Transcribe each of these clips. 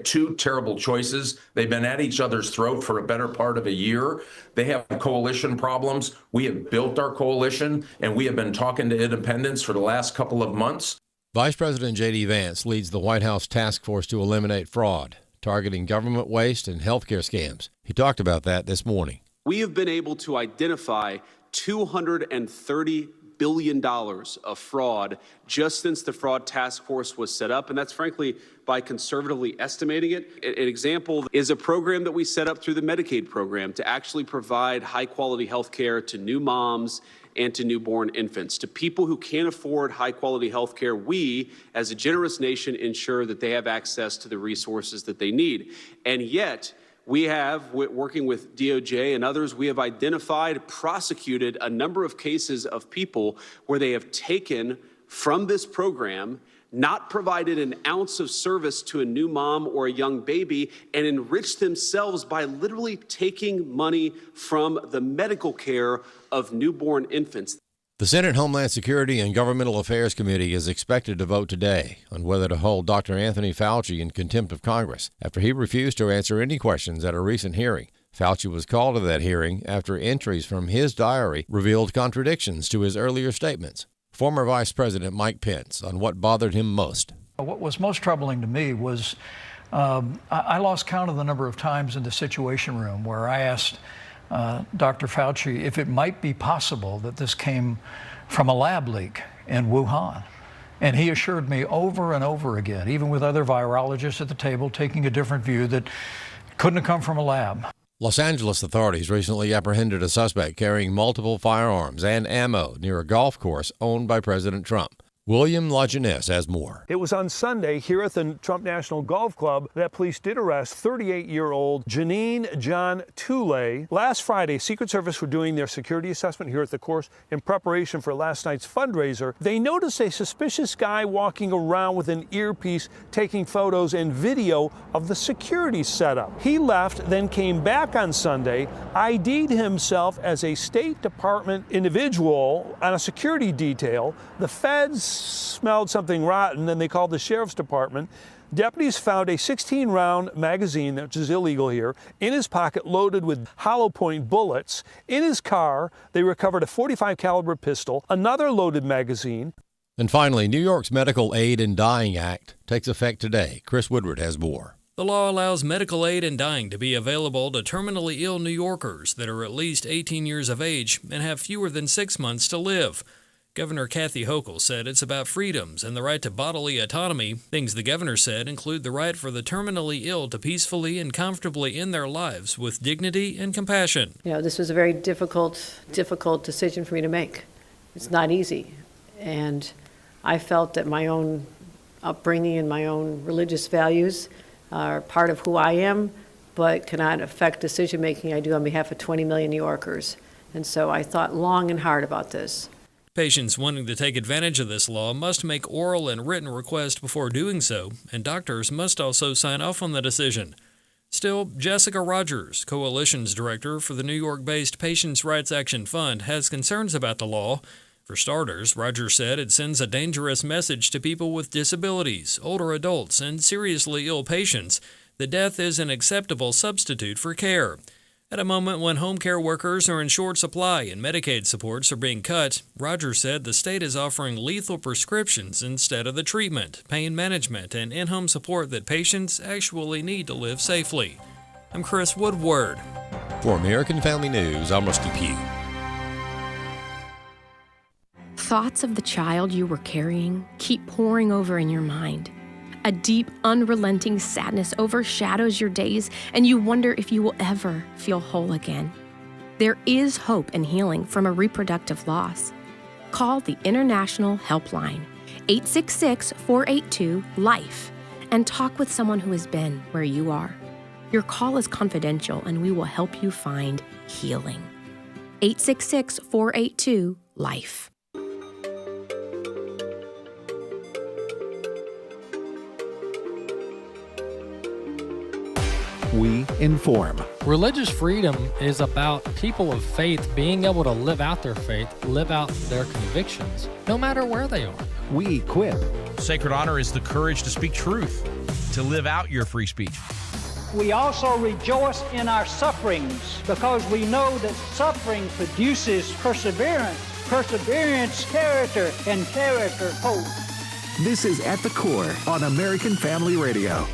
have two terrible choices. They've been at each other's throat for a better part of a year. They have coalition problems. We have built our coalition, and we have been talking to independents for the last couple of months. Vice President J.D. Vance leads the White House task force to eliminate fraud, targeting government waste and healthcare scams. He talked about that this morning. We have been able to identify $230 billion of fraud just since the fraud task force was set up. And that's frankly by conservatively estimating it. An example is a program that we set up through the Medicaid program to actually provide high quality health care to new moms and to newborn infants. To people who can't afford high quality health care, we, as a generous nation, ensure that they have access to the resources that they need. And yet, we have, working with DOJ and others, we have identified, prosecuted a number of cases of people where they have taken from this program, not provided an ounce of service to a new mom or a young baby, and enriched themselves by literally taking money from the medical care of newborn infants. The Senate Homeland Security and Governmental Affairs Committee is expected to vote today on whether to hold Dr. Anthony Fauci in contempt of Congress after he refused to answer any questions at a recent hearing. Fauci was called to that hearing after entries from his diary revealed contradictions to his earlier statements. Former Vice President Mike Pence on what bothered him most. What was most troubling to me was I lost count of the number of times in the Situation Room where I asked Dr. Fauci if it might be possible that this came from a lab leak in Wuhan. And he assured me over and over again, even with other virologists at the table taking a different view, that it couldn't have come from a lab. Los Angeles authorities recently apprehended a suspect carrying multiple firearms and ammo near a golf course owned by President Trump. William LaJeunesse has more. It was on Sunday here at the Trump National Golf Club that police did arrest 38-year-old Janine John Tooley. Last Friday, Secret Service were doing their security assessment here at the course in preparation for last night's fundraiser. They noticed a suspicious guy walking around with an earpiece, taking photos and video of the security setup. He left, then came back on Sunday, ID'd himself as a State Department individual on a security detail. The feds smelled something rotten, and they called the sheriff's department. Deputies found a 16-round magazine, which is illegal here, in his pocket loaded with hollow point bullets. In his car, they recovered a .45 caliber pistol, another loaded magazine. And finally, New York's Medical Aid in Dying Act takes effect today. Chris Woodward has more. The law allows medical aid in dying to be available to terminally ill New Yorkers that are at least 18 years of age and have fewer than 6 months to live. Governor Kathy Hochul said it's about freedoms and the right to bodily autonomy. Things the governor said include the right for the terminally ill to peacefully and comfortably end their lives with dignity and compassion. You know, this was a very difficult decision for me to make. It's not easy. And I felt that my own upbringing and my own religious values are part of who I am, but cannot affect decision-making I do on behalf of 20 million New Yorkers. And so I thought long and hard about this. Patients wanting to take advantage of this law must make oral and written requests before doing so, and doctors must also sign off on the decision. Still, Jessica Rogers, Coalition's director for the New York-based Patients' Rights Action Fund, has concerns about the law. For starters, Rogers said it sends a dangerous message to people with disabilities, older adults, and seriously ill patients that death is an acceptable substitute for care. At a moment when home care workers are in short supply and Medicaid supports are being cut, Rogers said the state is offering lethal prescriptions instead of the treatment, pain management, and in-home support that patients actually need to live safely. I'm Chris Woodward. For American Family News, I'm Rusty Pugh. Thoughts of the child you were carrying keep pouring over in your mind. A deep, unrelenting sadness overshadows your days, and you wonder if you will ever feel whole again. There is hope and healing from a reproductive loss. Call the International Helpline, 866-482-LIFE, and talk with someone who has been where you are. Your call is confidential, and we will help you find healing. 866-482-LIFE. We inform. Religious freedom is about people of faith being able to live out their faith, live out their convictions, no matter where they are. We equip. Sacred honor is the courage to speak truth. to live out your free speech. We also rejoice in our sufferings because we know that suffering produces perseverance, perseverance, character, and character, hope. This is At the Core on American Family Radio.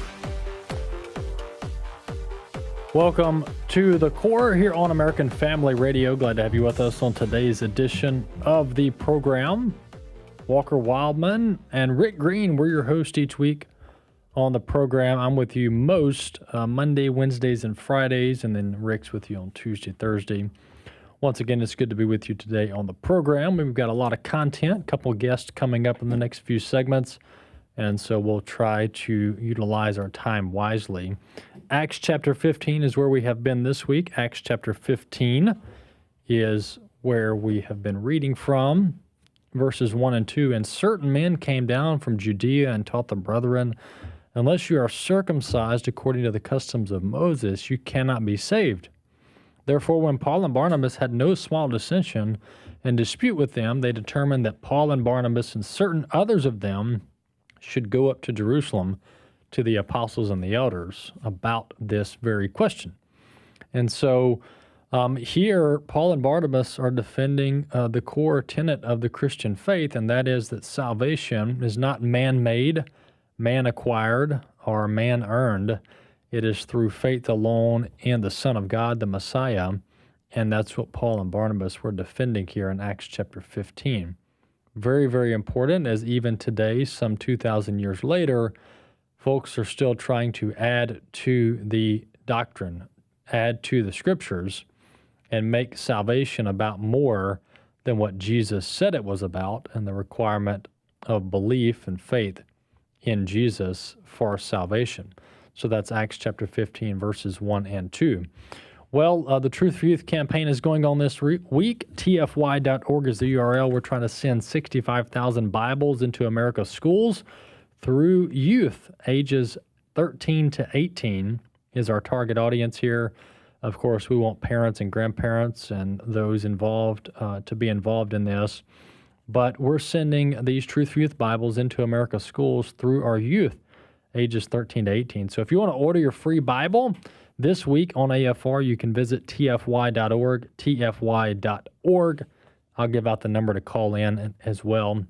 Welcome to The Core here on American Family Radio. Glad to have you with us on today's edition of the program. Walker Wildmon and Rick Green, we're your hosts each week on the program. I'm with you most Monday, Wednesdays, and Fridays, and then Rick's with you on Tuesday, Thursday. Once again, it's good to be with you today on the program. We've got a lot of content, a couple of guests coming up in the next few segments, and so we'll try to utilize our time wisely. Acts chapter 15 is where we have been this week. Acts chapter 15 is where we have been reading from, verses 1 and 2. And certain men came down from Judea and taught the brethren, unless you are circumcised according to the customs of Moses, you cannot be saved. Therefore, when Paul and Barnabas had no small dissension and dispute with them, they determined that Paul and Barnabas and certain others of them should go up to Jerusalem to the apostles and the elders about this very question. And so here, Paul and Barnabas are defending the core tenet of the Christian faith, and that is that salvation is not man-made, man-acquired, or man-earned. It is through faith alone in the Son of God, the Messiah, and that's what Paul and Barnabas were defending here in Acts chapter 15. Very, very important, as even today, some 2,000 years later, folks are still trying to add to the doctrine, add to the scriptures, and make salvation about more than what Jesus said it was about, and the requirement of belief and faith in Jesus for salvation. So that's Acts chapter 15, verses 1 and 2. Well, the Truth for Youth campaign is going on this week. TFY.org is the URL. We're trying to send 65,000 Bibles into America's schools through youth. Ages 13 to 18 is our target audience here. Of course, we want parents and grandparents and those involved to be involved in this. But we're sending these Truth for Youth Bibles into America's schools through our youth, ages 13 to 18. So if you want to order your free Bible this week on AFR, you can visit tfy.org, tfy.org. I'll give out the number to call in as well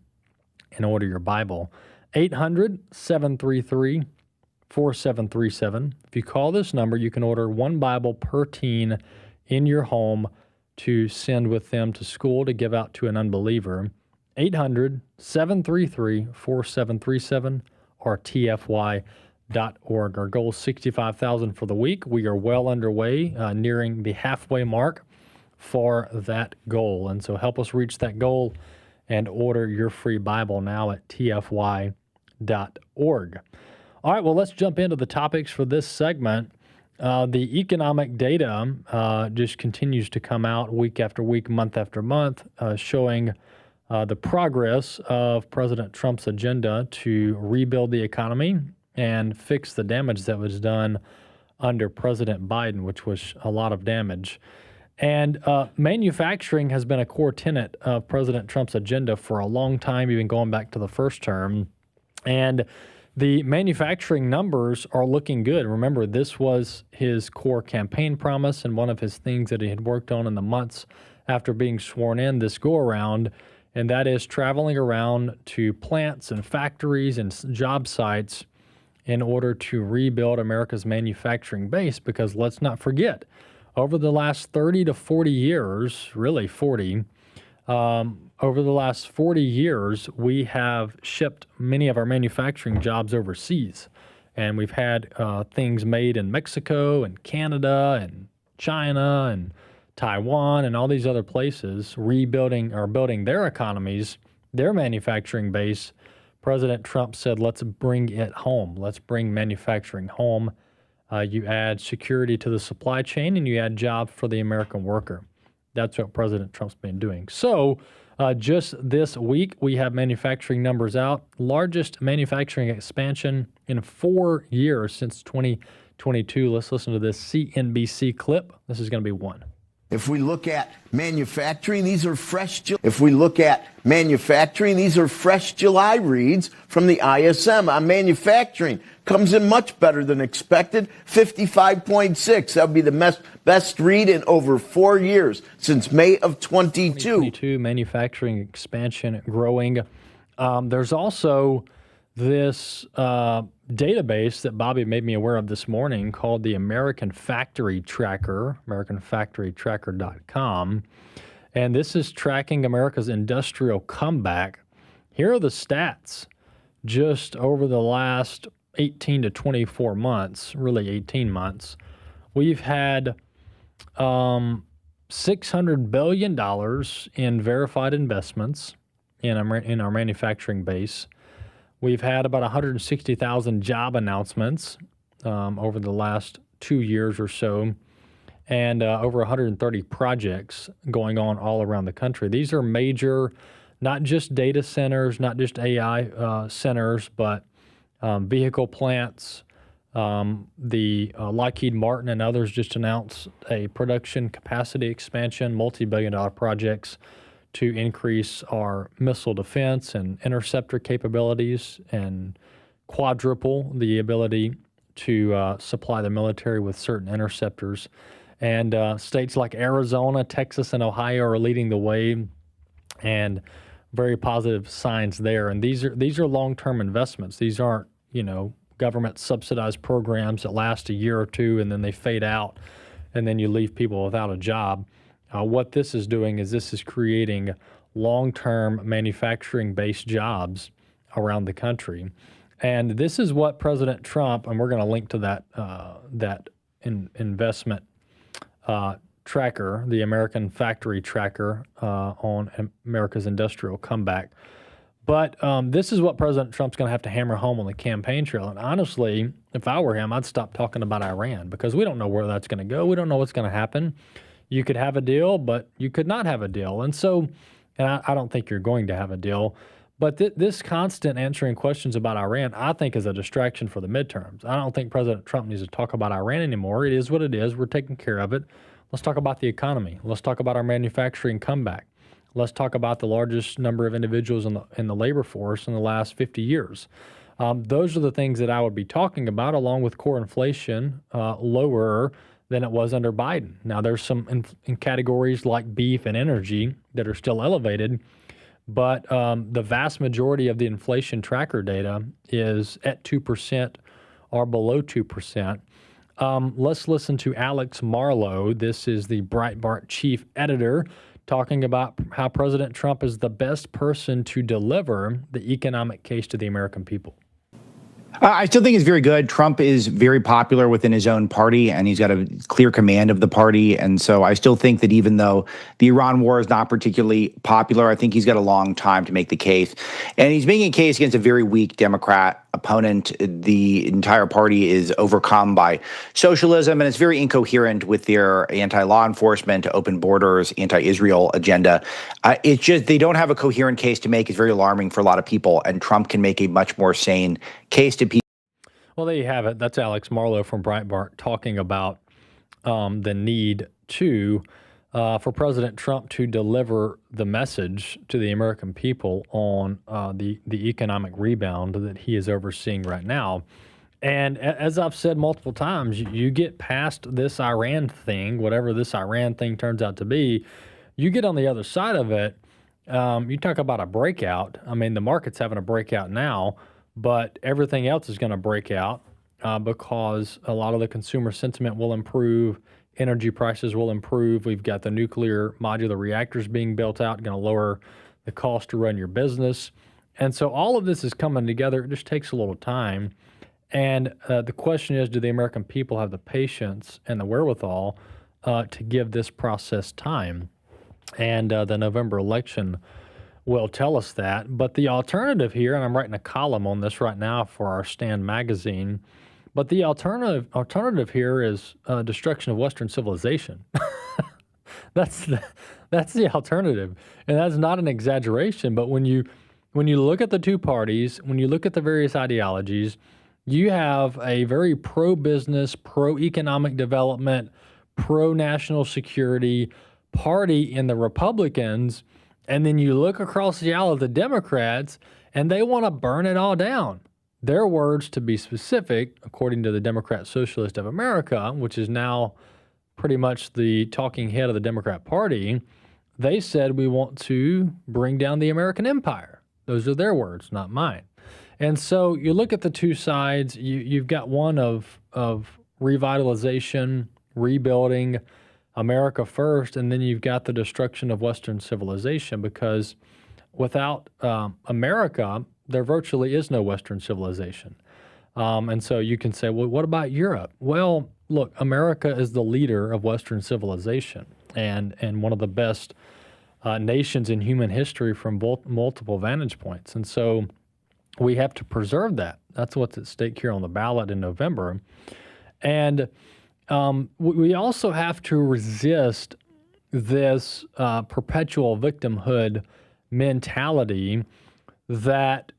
and order your Bible. 800-733-4737. If you call this number, you can order one Bible per teen in your home to send with them to school to give out to an unbeliever. 800-733-4737 or tfy.org. Our goal is 65,000 for the week. We are well underway, nearing the halfway mark for that goal. And so help us reach that goal and order your free Bible now at tfy.org. All right, well, let's jump into the topics for this segment. The economic data just continues to come out week after week, month after month, showing the progress of President Trump's agenda to rebuild the economy and fix the damage that was done under President Biden, which was a lot of damage. And manufacturing has been a core tenet of President Trump's agenda for a long time, even going back to the first term. And the manufacturing numbers are looking good. Remember, this was his core campaign promise and one of his things that he had worked on in the months after being sworn in this go-around, and that is traveling around to plants and factories and job sites in order to rebuild America's manufacturing base. Because let's not forget, over the last 30 to 40 years, really 40, over the last 40 years, we have shipped many of our manufacturing jobs overseas. And we've had things made in Mexico and Canada and China and Taiwan and all these other places rebuilding or building their economies, their manufacturing base. President Trump said, let's bring it home. Let's bring manufacturing home. You add security to the supply chain and you add jobs for the American worker. That's what President Trump's been doing. So just this week, we have manufacturing numbers out. Largest manufacturing expansion in 4 years since 2022. Let's listen to this CNBC clip. This is going to be one. If we look at manufacturing, these are fresh. If we look at manufacturing, these are fresh July reads from the ISM on manufacturing. Comes in much better than expected, 55.6. That would be the best read in over 4 years since May of 22. Manufacturing expansion growing. There's also this database that Bobby made me aware of this morning called the American Factory Tracker, AmericanFactoryTracker.com. And this is tracking America's industrial comeback. Here are the stats just over the last 18 to 24 months, really 18 months. We've had $600 billion in verified investments in our manufacturing base. We've had about 160,000 job announcements over the last 2 years or so, and over 130 projects going on all around the country. These are major, not just data centers, not just AI centers, but vehicle plants. The Lockheed Martin and others just announced a production capacity expansion, multi-billion-dollar projects to increase our missile defense and interceptor capabilities and quadruple the ability to supply the military with certain interceptors. And states like Arizona, Texas, and Ohio are leading the way, and very positive signs there. And these are long-term investments. These aren't, government subsidized programs that last a year or two and then they fade out and then you leave people without a job. What this is doing is this is creating long-term manufacturing-based jobs around the country. And this is what President Trump, and we're going to link to that investment tracker, the American Factory Tracker on America's industrial comeback. But this is what President Trump's going to have to hammer home on the campaign trail. And honestly, if I were him, I'd stop talking about Iran because we don't know where that's going to go. We don't know what's going to happen. You could have a deal, but you could not have a deal. And so, I don't think you're going to have a deal. But this constant answering questions about Iran, I think, is a distraction for the midterms. I don't think President Trump needs to talk about Iran anymore. It is what it is. We're taking care of it. Let's talk about the economy. Let's talk about our manufacturing comeback. Let's talk about the largest number of individuals in the labor force in the last 50 years. Those are the things that I would be talking about, along with core inflation lower than it was under Biden. Now, there's some in categories like beef and energy that are still elevated, but the vast majority of the inflation tracker data is at 2% or below 2%. Let's listen to Alex Marlow. This is the Breitbart chief editor, talking about how President Trump is the best person to deliver the economic case to the American people. I still think it's very good. Trump is very popular within his own party, and he's got a clear command of the party. And so I still think that even though the Iran war is not particularly popular, I think he's got a long time to make the case. And he's making a case against a very weak Democrat opponent. The entire party is overcome by socialism, and it's very incoherent with their anti-law enforcement, open borders, anti-Israel agenda. It's just they don't have a coherent case to make. It's very alarming for a lot of people, and Trump can make a much more sane case to people. Well, there you have it. That's Alex Marlow from Breitbart talking about the need for President Trump to deliver the message to the American people on the economic rebound that he is overseeing right now. And as I've said multiple times, you get past this Iran thing, whatever this Iran thing turns out to be, you get on the other side of it, you talk about a breakout. I mean, the market's having a breakout now, but everything else is going to break out because a lot of the consumer sentiment will improve. Energy prices will improve. We've got the nuclear modular reactors being built out, going to lower the cost to run your business. And so all of this is coming together. It just takes a little time. And the question is, do the American people have the patience and the wherewithal to give this process time? And the November election will tell us that. But the alternative here, and I'm writing a column on this right now for our Stand magazine, but the alternative here is destruction of Western civilization. That's the alternative, and that's not an exaggeration. But when you look at the two parties, when you look at the various ideologies, you have a very pro-business, pro-economic development, pro-national security party in the Republicans, and then you look across the aisle at the Democrats, and they want to burn it all down. Their words, to be specific, according to the Democrat Socialist of America, which is now pretty much the talking head of the Democrat Party, they said we want to bring down the American empire. Those are their words, not mine. And so you look at the two sides, you've got one of revitalization, rebuilding America first, and then you've got the destruction of Western civilization, because without America, there virtually is no Western civilization. And so you can say, well, what about Europe? Well, look, America is the leader of Western civilization and one of the best nations in human history from multiple vantage points. And so we have to preserve that. That's what's at stake here on the ballot in November. And we also have to resist this perpetual victimhood mentality that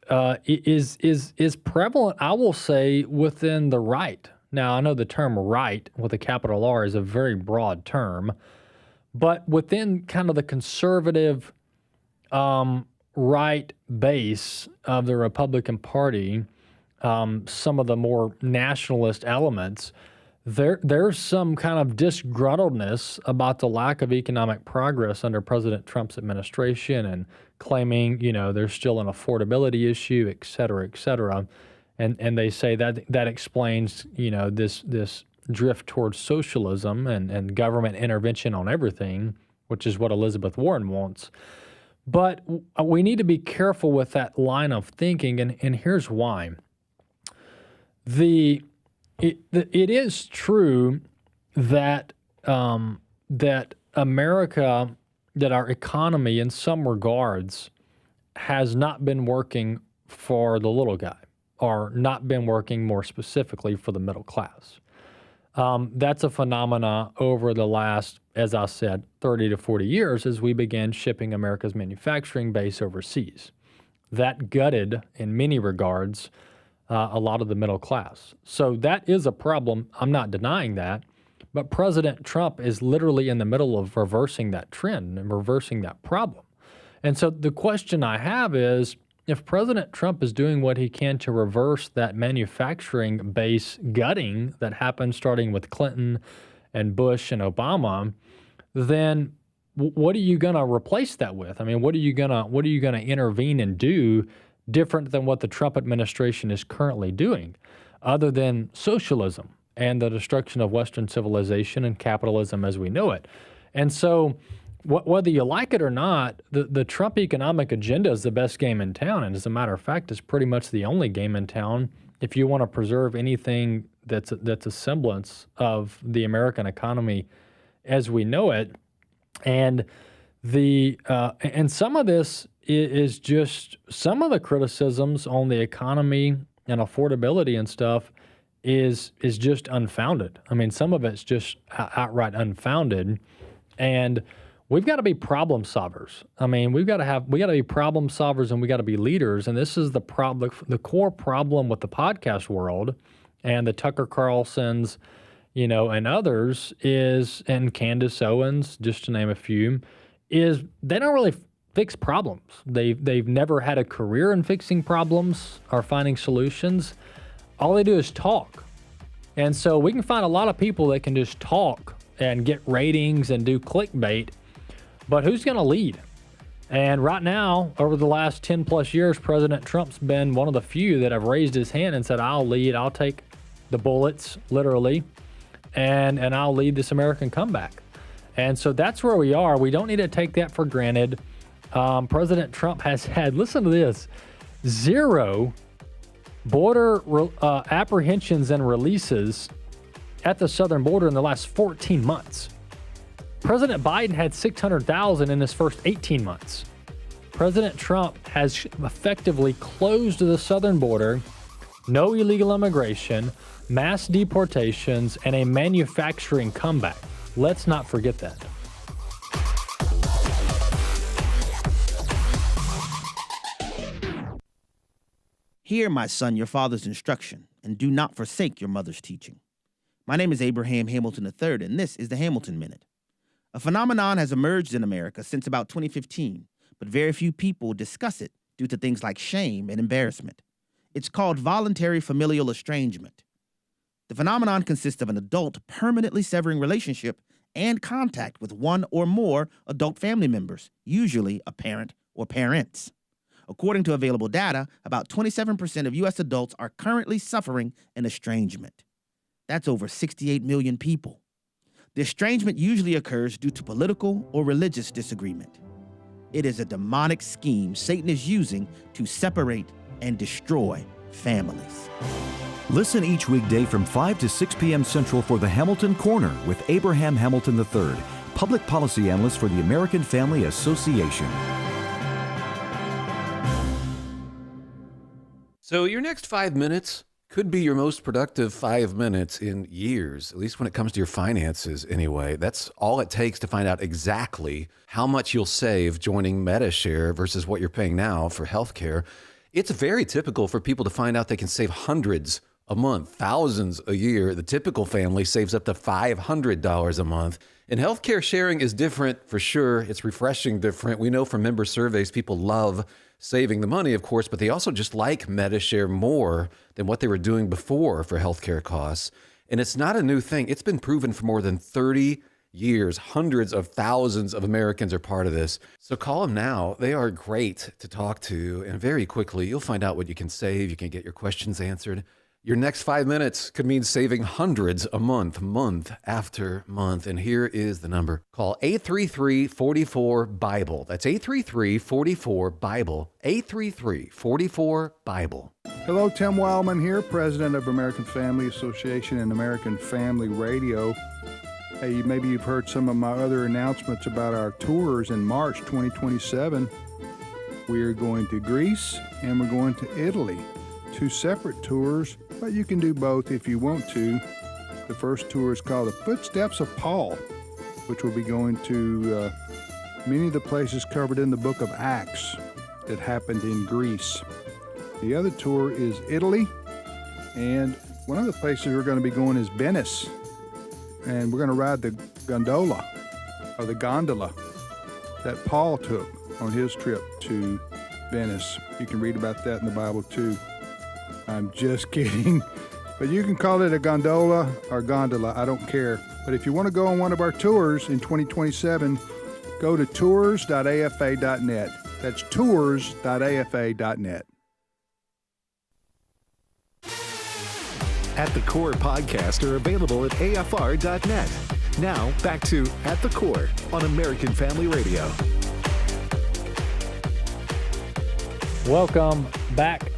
is prevalent, I will say, within the right. Now, I know the term right with a capital R is a very broad term, but within kind of the conservative right base of the Republican Party, some of the more nationalist elements, there's some kind of disgruntledness about the lack of economic progress under President Trump's administration, and claiming, there's still an affordability issue, et cetera, et cetera. And they say that explains, this drift towards socialism and government intervention on everything, which is what Elizabeth Warren wants. But we need to be careful with that line of thinking, and here's why. It is true that that America, that our economy in some regards has not been working for the little guy, or not been working more specifically for the middle class. That's a phenomena over the last, as I said, 30 to 40 years as we began shipping America's manufacturing base overseas. That gutted, in many regards, a lot of the middle class. So that is a problem. I'm not denying that. But President Trump is literally in the middle of reversing that trend and reversing that problem. And so the question I have is, if President Trump is doing what he can to reverse that manufacturing base gutting that happened starting with Clinton and Bush and Obama, then what are you going to replace that with? I mean, what are you going to intervene and do different than what the Trump administration is currently doing, other than socialism and the destruction of Western civilization and capitalism as we know it? And so whether you like it or not, the Trump economic agenda is the best game in town. And as a matter of fact, it's pretty much the only game in town if you want to preserve anything that's a semblance of the American economy as we know it. And and some of this is just, some of the criticisms on the economy and affordability and stuff is just unfounded. I mean, some of it's just outright unfounded, and we've got to be problem solvers. I mean, we got to be problem solvers, and we got to be leaders. And this is the core problem with the podcast world and the Tucker Carlsons, and others is, and Candace Owens, just to name a few, is they don't really fix problems. They've never had a career in fixing problems or finding solutions. All they do is talk. And so we can find a lot of people that can just talk and get ratings and do clickbait, but who's going to lead? And right now, over the last 10 plus years, President Trump's been one of the few that have raised his hand and said, I'll lead, I'll take the bullets, literally, and I'll lead this American comeback. And so that's where we are. We don't need to take that for granted. President Trump has had, listen to this, 0 border apprehensions and releases at the southern border in the last 14 months. President Biden had 600,000 in his first 18 months. President Trump has effectively closed the southern border, no illegal immigration, mass deportations, and a manufacturing comeback. Let's not forget that. Hear, my son, your father's instruction, and do not forsake your mother's teaching. My name is Abraham Hamilton III, and this is the Hamilton Minute. A phenomenon has emerged in America since about 2015, but very few people discuss it due to things like shame and embarrassment. It's called voluntary familial estrangement. The phenomenon consists of an adult permanently severing relationship and contact with one or more adult family members, usually a parent or parents. According to available data, about 27% of U.S. adults are currently suffering an estrangement. That's over 68 million people. The estrangement usually occurs due to political or religious disagreement. It is a demonic scheme Satan is using to separate and destroy families. Listen each weekday from 5 to 6 p.m. Central for the Hamilton Corner with Abraham Hamilton III, public policy analyst for the American Family Association. So your next 5 minutes could be your most productive 5 minutes in years, at least when it comes to your finances anyway. That's all it takes to find out exactly how much you'll save joining MediShare versus what you're paying now for healthcare. It's very typical for people to find out they can save hundreds a month, thousands a year. The typical family saves up to $500 a month. And healthcare sharing is different for sure. It's refreshing different. We know from member surveys, people love saving the money, of course, but they also just like MediShare more than what they were doing before for healthcare costs. And it's not a new thing. It's been proven for more than 30 years. Hundreds of thousands of Americans are part of this. So call them now. They are great to talk to. And very quickly, you'll find out what you can save. You can get your questions answered. Your next 5 minutes could mean saving hundreds a month, month after month. And here is the number. Call 833-44-BIBLE. That's 833-44-BIBLE. 833-44-BIBLE. Hello, Tim Wildmon here, president of American Family Association and American Family Radio. Hey, maybe you've heard some of my other announcements about our tours in March 2027. We're going to Greece and we're going to Italy. 2 separate tours, but you can do both if you want to. The first tour is called The Footsteps of Paul, which will be going to many of the places covered in the book of Acts that happened in Greece. The other tour is Italy, and one of the places we're going to be going is Venice, and we're going to ride the gondola that Paul took on his trip to Venice. You can read about that in the Bible too. I'm just kidding. But you can call it a gondola or gondola, I don't care. But if you want to go on one of our tours in 2027, go to tours.afa.net. That's tours.afa.net. At the Core podcasts are available at afr.net. Now, back to At the Core on American Family Radio. Welcome back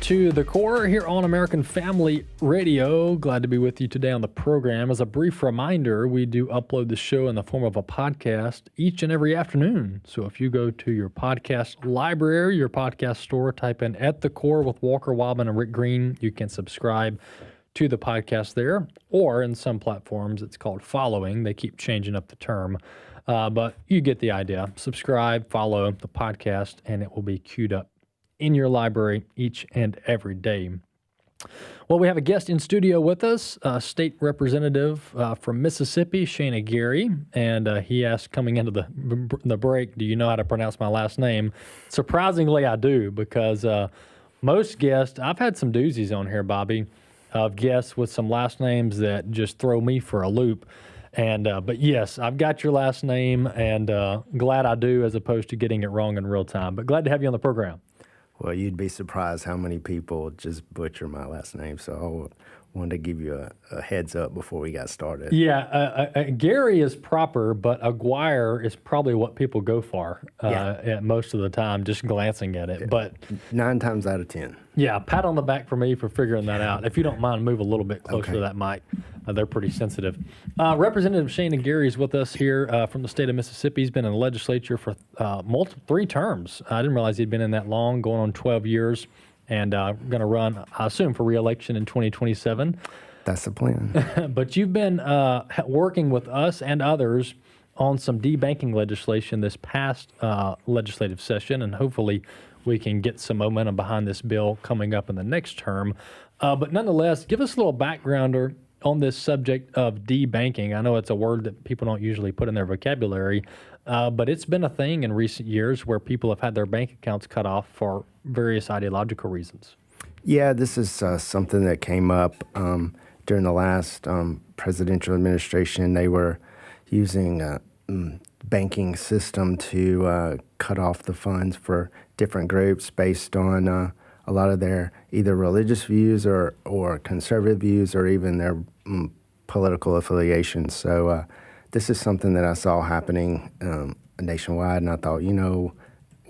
to the Core here on American Family Radio. Glad to be with you today on the program. As a brief reminder, we do upload the show in the form of a podcast each and every afternoon. So if you go to your podcast library, your podcast store, type in At the Core with Walker Wildmon and Rick Green, you can subscribe to the podcast there. Or in some platforms, it's called following. They keep changing up the term. But you get the idea. Subscribe, follow the podcast, and it will be queued up in your library each and every day. Well, we have a guest in studio with us, State Representative from Mississippi, Shana Gary, and he asked coming into the break, do you know how to pronounce my last name? Surprisingly, I do, because most guests, I've had some doozies on here, Bobby, of guests with some last names that just throw me for a loop. And but yes, I've got your last name, and glad I do, as opposed to getting it wrong in real time. But glad to have you on the program. Well, you'd be surprised how many people just butcher my last name, so I wanted to give you a heads up before we got started. Yeah, Gary is proper, but Aguirre is probably what people go for most of the time, just glancing at it. Yeah. But 9 times out of 10. Yeah, pat on the back for me for figuring that out. If you don't mind, move a little bit closer to that mic. They're pretty sensitive. Representative Shana Gary is with us here from the state of Mississippi. He's been in the legislature for 3 terms. I didn't realize he'd been in that long, going on 12 years, and going to run, I assume, for re-election in 2027. That's the plan. But you've been working with us and others on some debanking legislation this past legislative session, and hopefully we can get some momentum behind this bill coming up in the next term. But nonetheless, give us a little background on this subject of debanking. I know it's a word that people don't usually put in their vocabulary, but it's been a thing in recent years where people have had their bank accounts cut off for various ideological reasons. Yeah, this is something that came up during the last presidential administration. They were using banking system to cut off the funds for different groups based on a lot of their either religious views or conservative views or even their political affiliations. So this is something that I saw happening nationwide, and I thought,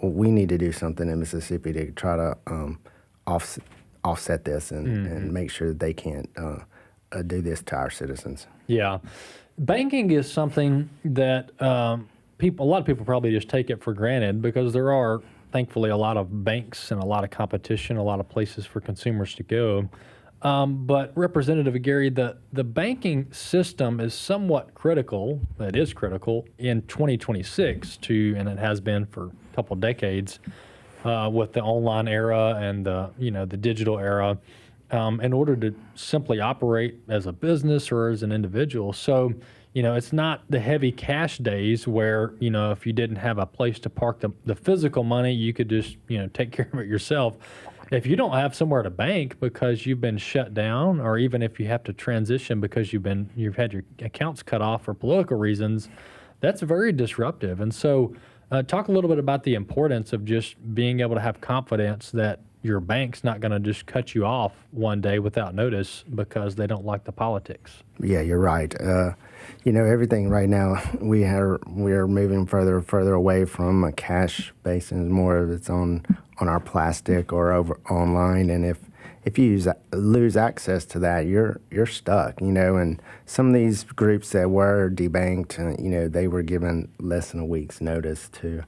we need to do something in Mississippi to try to offset this and make sure that they can't do this to our citizens. Yeah. Banking is something that a lot of people probably just take it for granted because there are, thankfully, a lot of banks and a lot of competition, a lot of places for consumers to go. But Representative Gary, the banking system is somewhat critical. It is critical in 2026 and it has been for a couple of decades with the online era and the digital era. In order to simply operate as a business or as an individual. So, it's not the heavy cash days where, if you didn't have a place to park the physical money, you could just, take care of it yourself. If you don't have somewhere to bank because you've been shut down, or even if you have to transition because you've had your accounts cut off for political reasons, that's very disruptive. And so talk a little bit about the importance of just being able to have confidence that your bank's not going to just cut you off one day without notice because they don't like the politics. Yeah, you're right. Everything right now, we are moving further away from a cash basis. More of it's on our plastic or over online. And if you lose access to that, you're stuck. And some of these groups that were debanked, they were given less than a week's notice to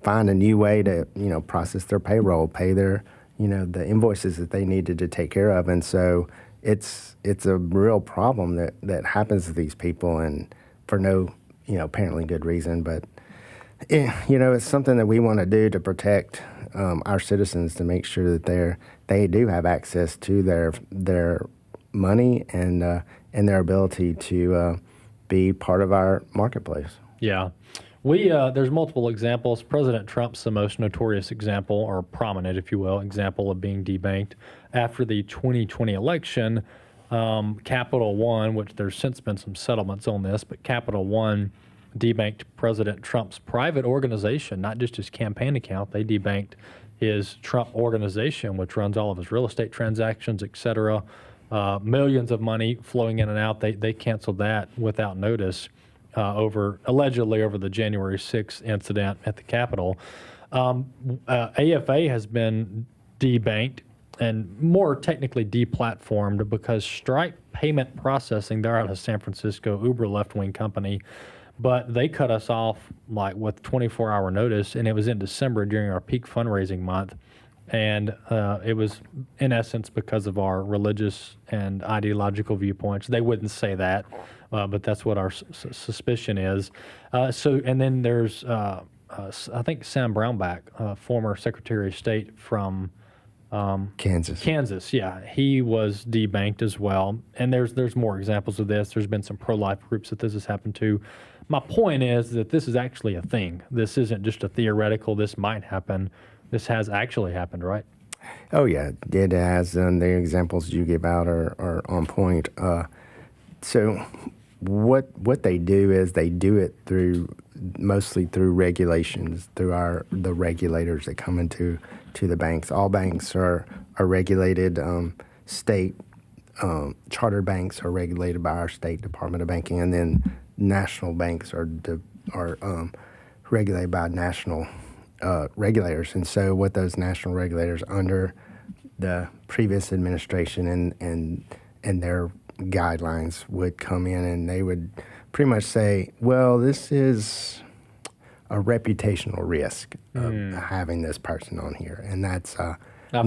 find a new way to, process their payroll, pay their, the invoices that they needed to take care of. And so it's a real problem that happens to these people, and for no, apparently good reason. But, it's something that we want to do to protect our citizens, to make sure that they do have access to their money and their ability to be part of our marketplace. Yeah. There's multiple examples. President Trump's the most notorious example, or prominent, if you will, example of being debanked. After the 2020 election, Capital One, which there's since been some settlements on this, but Capital One debanked President Trump's private organization, not just his campaign account. They debanked his Trump organization, which runs all of his real estate transactions, et cetera. Millions of money flowing in and out. They canceled that without notice. Allegedly over the January 6th incident at the Capitol. AFA has been debanked and more technically deplatformed because Stripe Payment Processing, they're out of San Francisco, uber left-wing company, but they cut us off with 24-hour notice, and it was in December during our peak fundraising month. And it was, in essence, because of our religious and ideological viewpoints. They wouldn't say that, but that's what our suspicion is. And then there's, I think, Sam Brownback, former Secretary of State from Kansas. Yeah, he was debanked as well. And there's more examples of this. There's been some pro-life groups that this has happened to. My point is that this is actually a thing. This isn't just a theoretical, this might happen. This has actually happened, right? Oh, yeah, it has. And the examples you give out are on point. So what they do is they do it mostly through regulations, through the regulators that come into the banks. All banks are regulated. State charter banks are regulated by our state Department of Banking, and then national banks are regulated by national regulators. And so what those national regulators under the previous administration and their guidelines would come in, and they would pretty much say, well, this is a reputational risk of having this person on here. And that's I've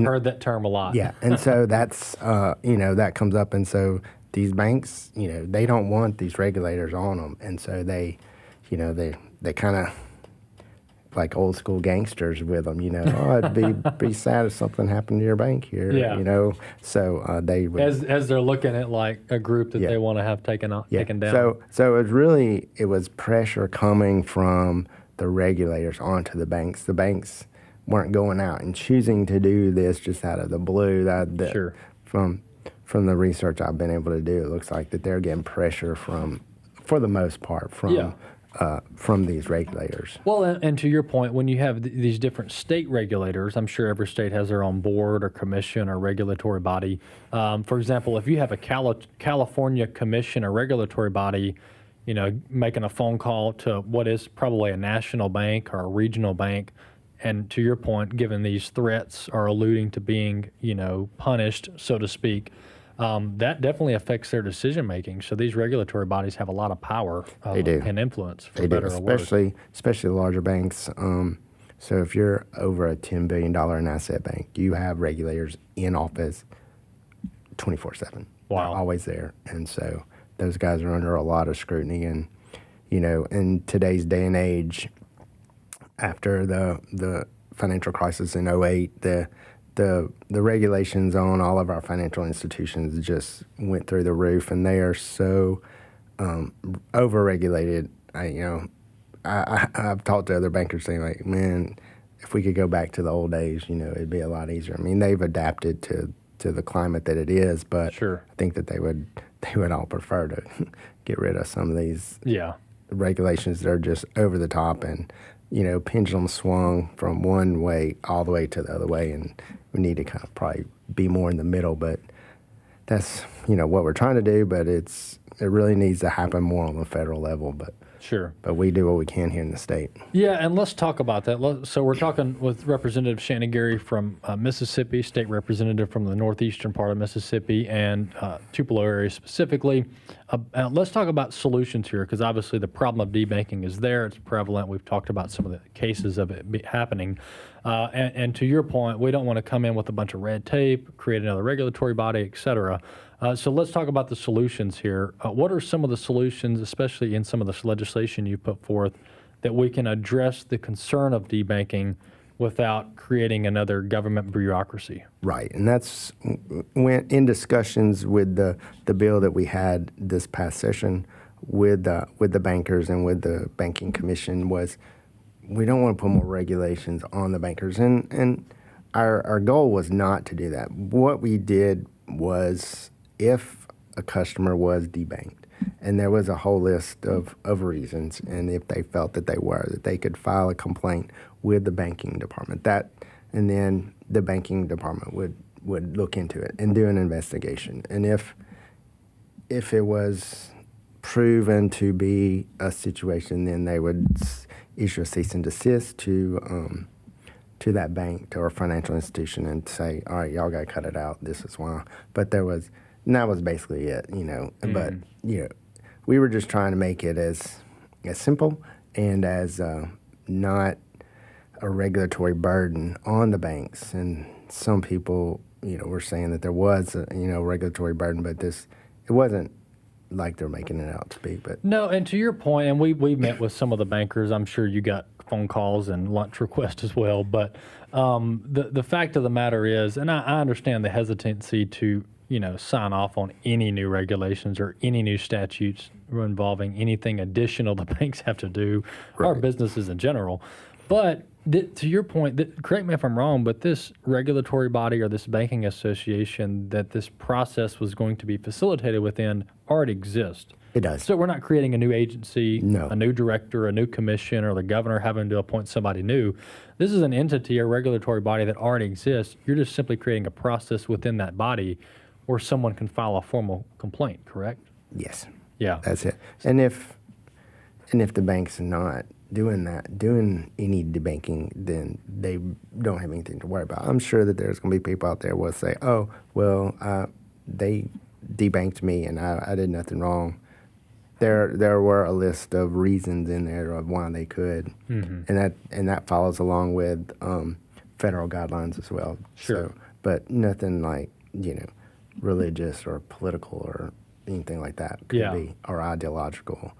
heard that term a lot. Yeah. And so that's that comes up. And so these banks, they don't want these regulators on them. And so they kind of like old school gangsters with them, Oh, it'd be sad if something happened to your bank here, So they would, as they're looking at like a group that they want to have taken down. So it was pressure coming from the regulators onto the banks. The banks weren't going out and choosing to do this just out of the blue. Sure. From the research I've been able to do, it looks like that they're getting pressure for the most part, from these regulators. Well, and to your point, when you have these different state regulators, I'm sure every state has their own board or commission or regulatory body. For example, if you have a California commission or regulatory body, making a phone call to what is probably a national bank or a regional bank, and to your point, given these threats are alluding to being, punished, so to speak, that definitely affects their decision making. So these regulatory bodies have a lot of power and influence, for better or worse. Especially the larger banks. So if you're over a $10 billion in asset bank, you have regulators in office 24/7. Wow. They're always there. And so those guys are under a lot of scrutiny. And, in today's day and age, after the financial crisis in 2008, the regulations on all of our financial institutions just went through the roof, and they are so overregulated. I've talked to other bankers saying, like, man, if we could go back to the old days, it'd be a lot easier. I mean, they've adapted to the climate that it is, but sure. I think that they would all prefer to get rid of some of these regulations that are just over the top, and pendulum swung from one way all the way to the other way, and we need to kind of probably be more in the middle. But that's what we're trying to do, but it really needs to happen more on the federal level. But sure. But we do what we can here in the state. Yeah, and let's talk about that. So we're talking with Representative Shannon Gary from Mississippi, state representative from the northeastern part of Mississippi, and Tupelo area specifically. Let's talk about solutions here, because obviously the problem of debanking is there. It's prevalent. We've talked about some of the cases of it happening. And to your point, we don't want to come in with a bunch of red tape, create another regulatory body, et cetera. So let's talk about the solutions here. What are some of the solutions, especially in some of this legislation you put forth, that we can address the concern of debanking without creating another government bureaucracy? Right, and that's when in discussions with the bill that we had this past session with the bankers and with the banking commission was, we don't want to put more regulations on the bankers, and our goal was not to do that. What we did was, if a customer was debanked, and there was a whole list of reasons, and if they felt that they could file a complaint with the banking department, and then the banking department would look into it and do an investigation. And if it was proven to be a situation, then they would issue a cease and desist to that bank or financial institution and say, all right, y'all got to cut it out. This is why. But that was basically it, Mm-hmm. But we were just trying to make it as simple and as not a regulatory burden on the banks. And some people, were saying that there was a regulatory burden, but it wasn't like they're making it out to be. But no, and to your point, and we met with some of the bankers. I'm sure you got phone calls and lunch requests as well. But the fact of the matter is, and I understand the hesitancy to sign off on any new regulations or any new statutes involving anything additional the banks have to do, or businesses in general. But to your point, correct me if I'm wrong, but this regulatory body or this banking association that this process was going to be facilitated within already exists. It does. So we're not creating a new agency, No. a new director, a new commission, or the governor having to appoint somebody new. This is an entity, a regulatory body that already exists. You're just simply creating a process within that body where someone can file a formal complaint, correct? yes, Yeah. that's it. And if the bank's not doing any debanking, then they don't have anything to worry about. I'm sure that there's going to be people out there who will say, oh, well, they debanked me and I did nothing wrong. There were a list of reasons in there of why they could, and that follows along with federal guidelines as well. Sure. So, but nothing like religious or political or anything like that could be, or ideological.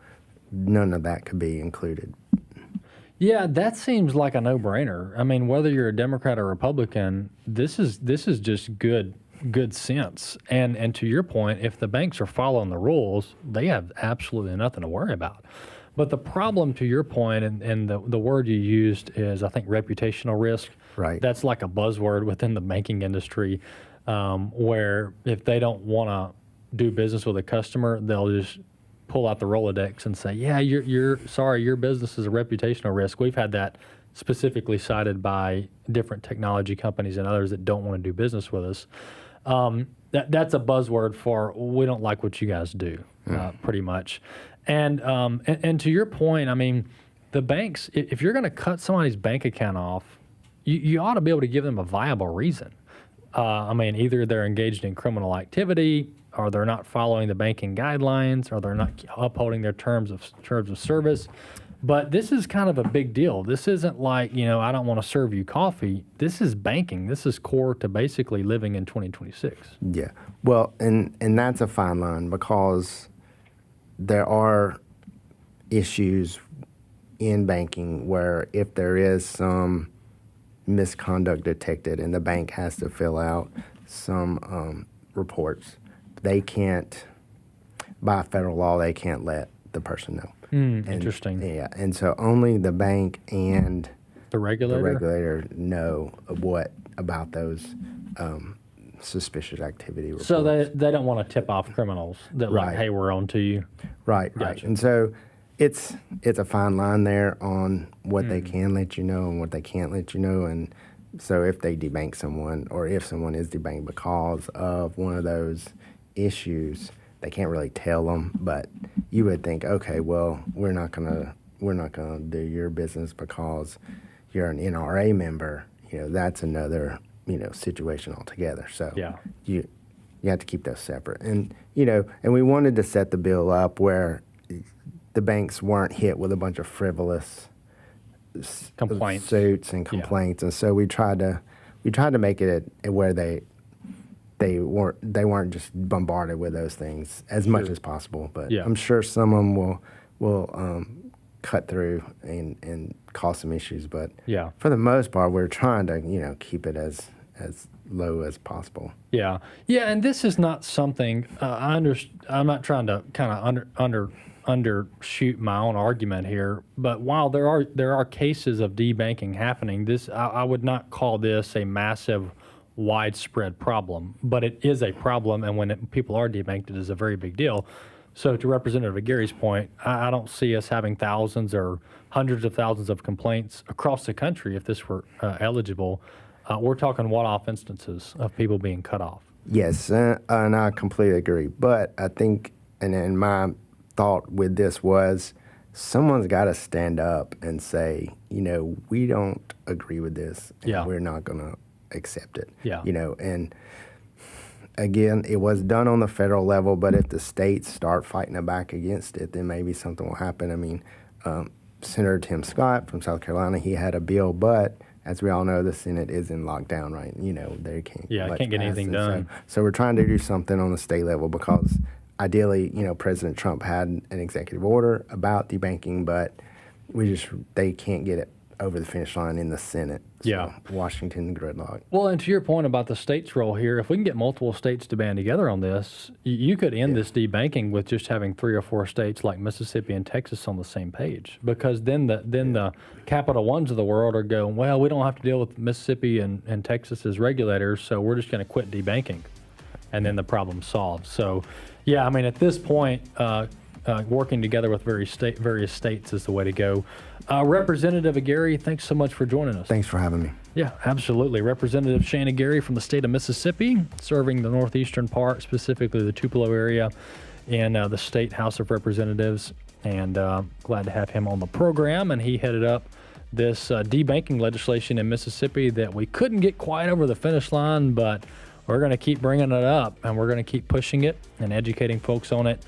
None of that could be included. Yeah, that seems like a no-brainer. I mean, whether you're a Democrat or Republican, this is just good sense. And to your point, if the banks are following the rules, they have absolutely nothing to worry about. But the problem, to your point, and the word you used is, I think, reputational risk. Right. That's like a buzzword within the banking industry, where if they don't want to do business with a customer, they'll just pull out the Rolodex and say, yeah, you're sorry, your business is a reputational risk. We've had that specifically cited by different technology companies and others that don't want to do business with us. That's a buzzword for, we don't like what you guys do, pretty much. And to your point, I mean, the banks, if you're going to cut somebody's bank account off, you ought to be able to give them a viable reason. I mean, either they're engaged in criminal activity, or they're not following the banking guidelines, or they're not upholding their terms of service. But this is kind of a big deal. This isn't like, I don't want to serve you coffee. This is banking. This is core to basically living in 2026. Yeah. Well, and that's a fine line, because there are issues in banking where if there is some misconduct detected and the bank has to fill out some reports, they can't, by federal law, they can't let the person know. Interesting. Yeah, and so only the bank and the regulator know what about those suspicious activity reports. So they don't want to tip off criminals that like, hey, we're on to you. Right. And so it's a fine line there on what they can let you know and what they can't let you know. And so if they debank someone, or if someone is debanked because of one of those issues, they can't really tell them. But you would think, okay, well, we're not gonna do your business because you're an NRA member. That's another situation altogether. So you have to keep those separate. And and we wanted to set the bill up where the banks weren't hit with a bunch of frivolous complaints, suits and complaints, and so we tried to make it where they weren't just bombarded with those things as much as possible. But I'm sure some of them will cut through and cause some issues. But for the most part, we're trying to keep it as low as possible. Yeah, and this is not something I'm not trying to kind of undershoot my own argument here, but while there are cases of debanking happening, I would not call this a massive, widespread problem, but it is a problem, and when people are debanked, it is a very big deal. So to Representative Gary's point, I don't see us having thousands or hundreds of thousands of complaints across the country if this were eligible. We're talking one-off instances of people being cut off. Yes, and I completely agree. But I think, and my thought with this was, someone's got to stand up and say, we don't agree with this, and we're not going to accept it. And again, it was done on the federal level, but if the states start fighting back against it, then maybe something will happen. I mean, Senator Tim Scott from South Carolina, he had a bill, but as we all know, the Senate is in lockdown, right? They can't can't get anything done. So we're trying to do something on the state level, because ideally, President Trump had an executive order about debanking, but they can't get it over the finish line in the Senate. So Washington gridlock. Well, and to your point about the states' role here, if we can get multiple states to band together on this, you could end this debanking with just having 3 or 4 states like Mississippi and Texas on the same page. Because then the Capital Ones of the world are going, well, we don't have to deal with Mississippi and Texas as regulators, so we're just going to quit debanking. And then the problem's solved. So, I mean, at this point, working together with various states is the way to go. Representative Gary, thanks so much for joining us. Thanks for having me. Yeah, absolutely. Representative Shana Gary from the state of Mississippi, serving the northeastern part, specifically the Tupelo area, in the State House of Representatives. And glad to have him on the program. And he headed up this debanking legislation in Mississippi that we couldn't get quite over the finish line, but we're going to keep bringing it up, and we're going to keep pushing it and educating folks on it.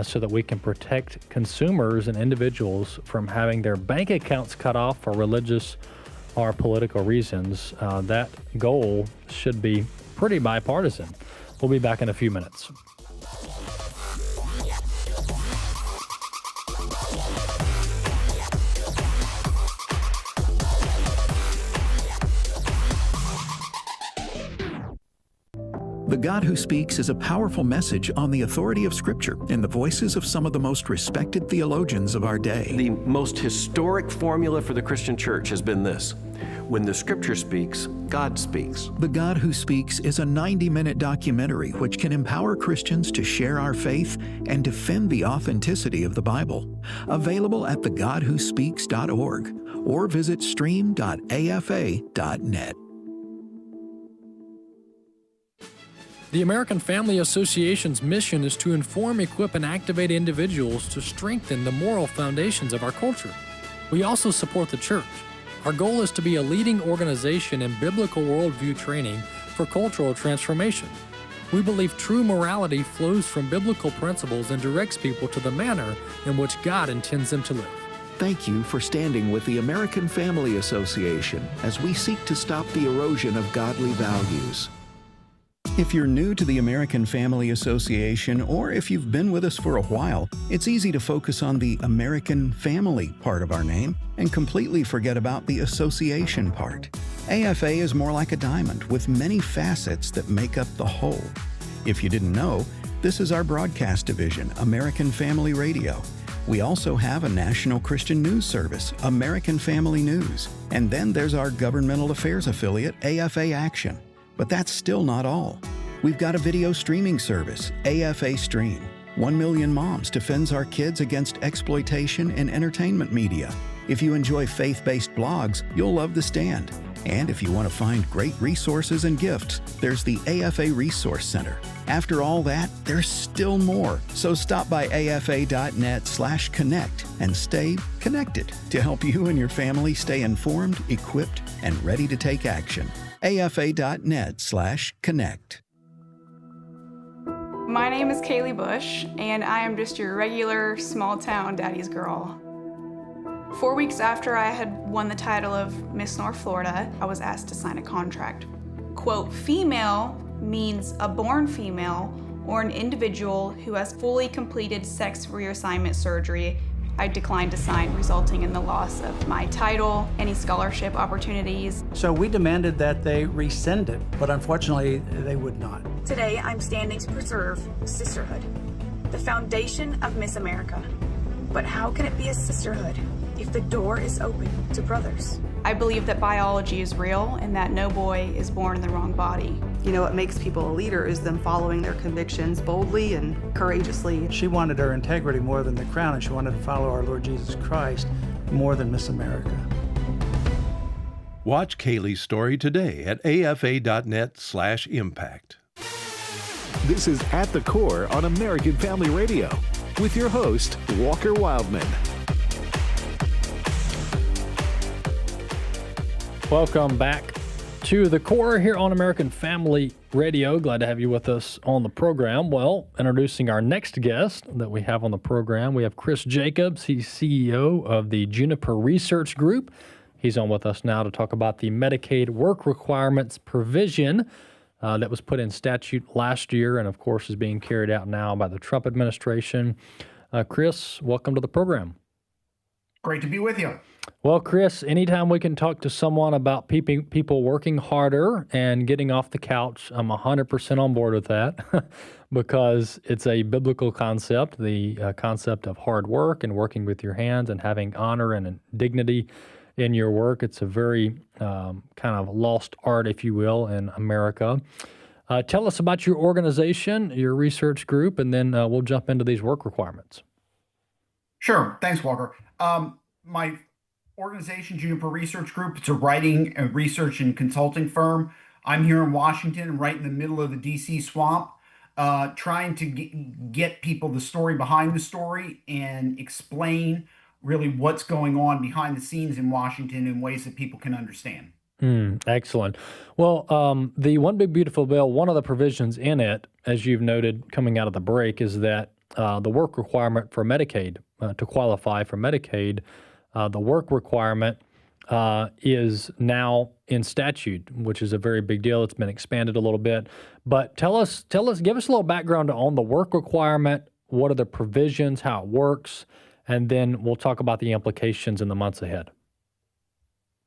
So that we can protect consumers and individuals from having their bank accounts cut off for religious or political reasons. That goal should be pretty bipartisan. We'll be back in a few minutes. The God Who Speaks is a powerful message on the authority of Scripture in the voices of some of the most respected theologians of our day. The most historic formula for the Christian church has been this: when the Scripture speaks, God speaks. The God Who Speaks is a 90-minute documentary which can empower Christians to share our faith and defend the authenticity of the Bible. Available at thegodwhospeaks.org or visit stream.afa.net. The American Family Association's mission is to inform, equip, and activate individuals to strengthen the moral foundations of our culture. We also support the church. Our goal is to be a leading organization in biblical worldview training for cultural transformation. We believe true morality flows from biblical principles and directs people to the manner in which God intends them to live. Thank you for standing with the American Family Association as we seek to stop the erosion of godly values. If you're new to the American Family Association, or if you've been with us for a while, it's easy to focus on the American Family part of our name and completely forget about the association part. AFA is more like a diamond with many facets that make up the whole. If you didn't know, this is our broadcast division, American Family Radio. We also have a national Christian news service, American Family News. And then there's our governmental affairs affiliate, AFA Action. But that's still not all. We've got a video streaming service, AFA Stream. 1 Million Moms defends our kids against exploitation in entertainment media. If you enjoy faith-based blogs, you'll love The Stand. And if you want to find great resources and gifts, there's the AFA Resource Center. After all that, there's still more. So stop by afa.net/connect and stay connected to help you and your family stay informed, equipped, and ready to take action. afa.net/connect. My name is Kaylee Bush, and I am just your regular small-town daddy's girl. 4 weeks after I had won the title of Miss North Florida, I was asked to sign a contract. Quote, female means a born female or an individual who has fully completed sex reassignment surgery. I declined to sign, resulting in the loss of my title, any scholarship opportunities. So we demanded that they rescind it, but unfortunately they would not. Today, I'm standing to preserve sisterhood, the foundation of Miss America. But how can it be a sisterhood if the door is open to brothers? I believe that biology is real and that no boy is born in the wrong body. You know, what makes people a leader is them following their convictions boldly and courageously. She wanted her integrity more than the crown, and she wanted to follow our Lord Jesus Christ more than Miss America. Watch Kaylee's story today at afa.net/impact. This is At the Core on American Family Radio with your host, Walker Wildmon. Welcome back to The Core here on American Family Radio. Glad to have you with us on the program. Well, introducing our next guest that we have on the program, we have Chris Jacobs. He's CEO of the Juniper Research Group. He's on with us now to talk about the Medicaid work requirements provision that was put in statute last year and, of course, is being carried out now by the Trump administration. Chris, welcome to the program. Great to be with you. Well, Chris, anytime we can talk to someone about people working harder and getting off the couch, I'm 100% on board with that because it's a biblical concept, the concept of hard work and working with your hands and having honor and dignity in your work. It's a very kind of lost art, if you will, in America. Tell us about your organization, your research group, and then we'll jump into these work requirements. Sure. Thanks, Walker. My organization, Juniper Research Group, it's a writing, research, and consulting firm. I'm here in Washington, right in the middle of the D.C. swamp, trying to get people the story behind the story and explain really what's going on behind the scenes in Washington in ways that people can understand. Excellent. Well, the One Big Beautiful Bill, one of the provisions in it, as you've noted coming out of the break, is that the work requirement for Medicaid, to qualify for Medicaid, the work requirement is now in statute, which is a very big deal. It's been expanded a little bit. But give us a little background on the work requirement. What are the provisions, how it works, and then we'll talk about the implications in the months ahead.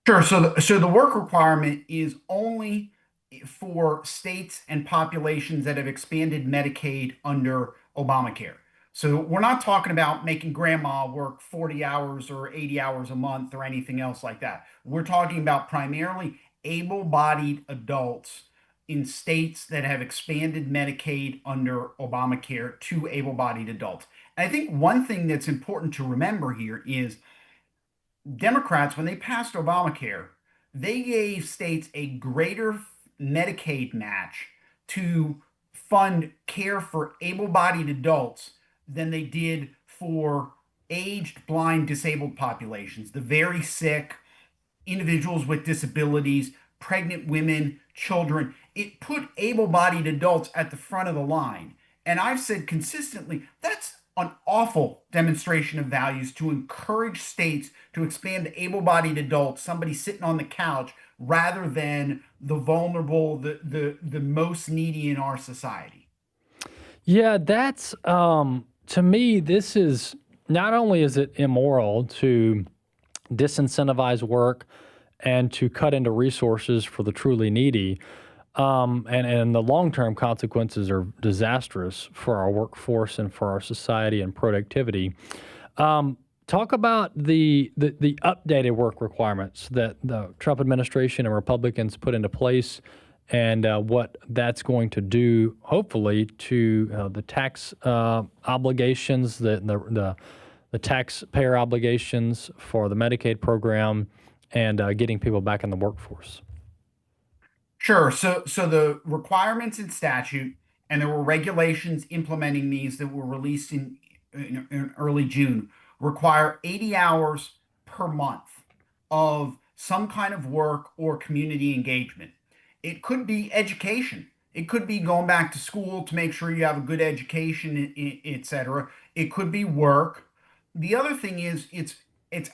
Sure. So the work requirement is only for states and populations that have expanded Medicaid under Obamacare. So we're not talking about making grandma work 40 hours or 80 hours a month or anything else like that. We're talking about primarily able-bodied adults in states that have expanded Medicaid under Obamacare to able-bodied adults. And I think one thing that's important to remember here is Democrats, when they passed Obamacare, they gave states a greater Medicaid match to fund care for able-bodied adults than they did for aged, blind, disabled populations, the very sick, individuals with disabilities, pregnant women, children. It put able-bodied adults at the front of the line. And I've said consistently, that's an awful demonstration of values to encourage states to expand to able-bodied adults, somebody sitting on the couch, rather than the vulnerable, the most needy in our society. Yeah, that's to me, this is not only is it immoral to disincentivize work and to cut into resources for the truly needy, and the long-term consequences are disastrous for our workforce and for our society and productivity. Talk about the updated work requirements that the Trump administration and Republicans put into place, and what that's going to do, hopefully, to the tax obligations, the taxpayer obligations for the Medicaid program, and getting people back in the workforce. Sure. So the requirements in statute, and there were regulations implementing these that were released in early June, require 80 hours per month of some kind of work or community engagement. It could be education. It could be going back to school to make sure you have a good education, et cetera. It could be work. The other thing is it's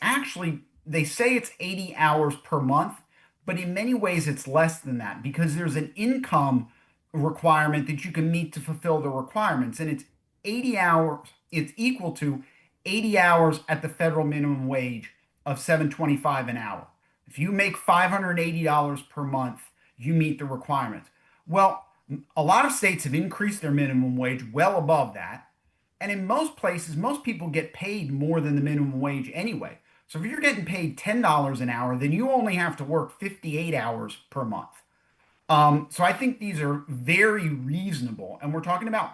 actually, they say it's 80 hours per month, but in many ways it's less than that because there's an income requirement that you can meet to fulfill the requirements. And it's 80 hours, it's equal to 80 hours at the federal minimum wage of $7.25 an hour. If you make $580 per month, you meet the requirements. Well, a lot of states have increased their minimum wage well above that. And in most places, most people get paid more than the minimum wage anyway. So if you're getting paid $10 an hour, then you only have to work 58 hours per month. So I think these are very reasonable. And we're talking about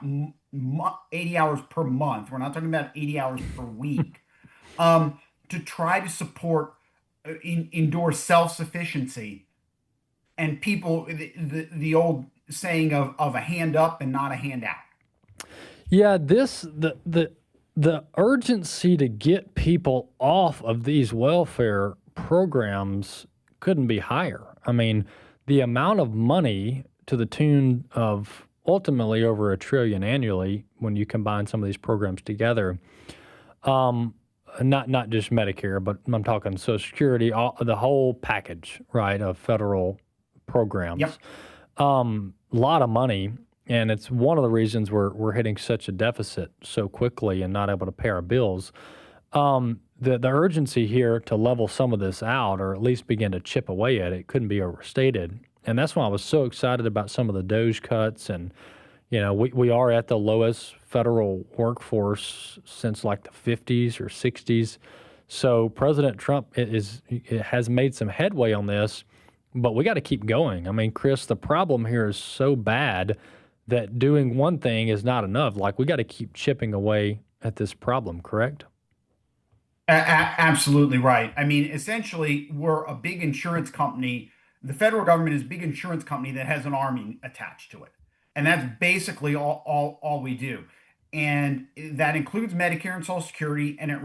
80 hours per month. We're not talking about 80 hours per week. To try to support, endorse self-sufficiency and people, the old saying of a hand up and not a hand out. Yeah, the urgency to get people off of these welfare programs couldn't be higher. I mean, the amount of money to the tune of ultimately over $1 trillion annually when you combine some of these programs together, not just Medicare, but I'm talking Social Security, the whole package, right, of federal programs. Yep. A lot of money. And it's one of the reasons we're hitting such a deficit so quickly and not able to pay our bills. The urgency here to level some of this out, or at least begin to chip away at it, couldn't be overstated. And that's why I was so excited about some of the DOGE cuts. And, you know, we are at the lowest federal workforce since like the 50s or 60s. So President Trump has made some headway on this, but we got to keep going. I mean, Chris, the problem here is so bad that doing one thing is not enough. Like, we got to keep chipping away at this problem, correct? Absolutely right. I mean, essentially, we're a big insurance company. The federal government is a big insurance company that has an army attached to it. And that's basically all we do. And that includes Medicare and Social Security, and it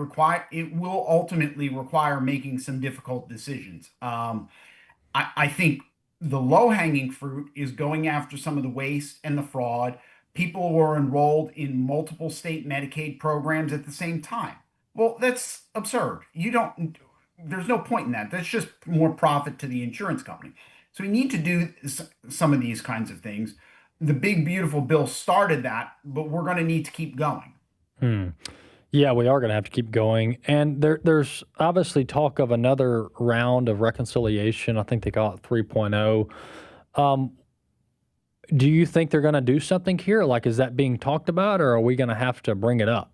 will ultimately require making some difficult decisions. I think the low-hanging fruit is going after some of the waste and the fraud. People who are enrolled in multiple state Medicaid programs at the same time. Well, that's absurd. There's no point in that. That's just more profit to the insurance company. So we need to do some of these kinds of things. The big, beautiful bill started that, but we're going to need to keep going. Yeah, we are going to have to keep going. And there's obviously talk of another round of reconciliation. I think they call it 3.0. Do you think they're going to do something here? Like, is that being talked about, or are we going to have to bring it up?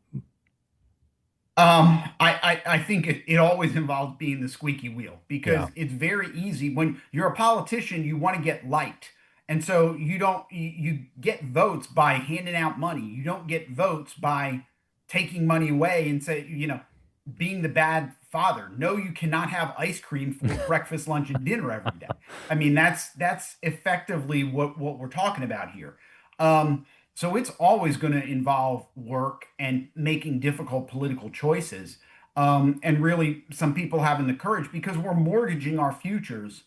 I think it always involves being the squeaky wheel, because it's very easy when you're a politician, you want to get liked. And so you get votes by handing out money. You don't get votes by taking money away and say, being the bad father. No, you cannot have ice cream for breakfast, lunch, and dinner every day. I mean, that's effectively what we're talking about here. So it's always going to involve work and making difficult political choices. And really some people having the courage, because we're mortgaging our futures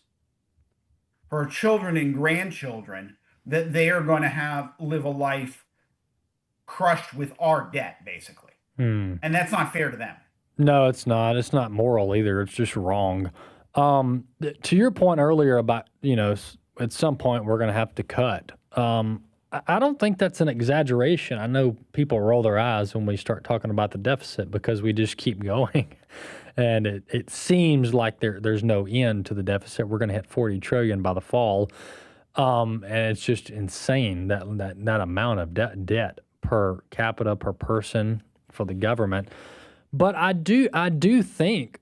for our children and grandchildren, that they are going to live a life crushed with our debt, basically. And that's not fair to them. No, it's not. It's not moral either. It's just wrong. To your point earlier about, at some point we're going to have to cut. I don't think that's an exaggeration. I know people roll their eyes when we start talking about the deficit because we just keep going. And it seems like there's no end to the deficit. We're going to hit $40 trillion by the fall. And it's just insane, that amount of debt per capita, per person for the government. But I do think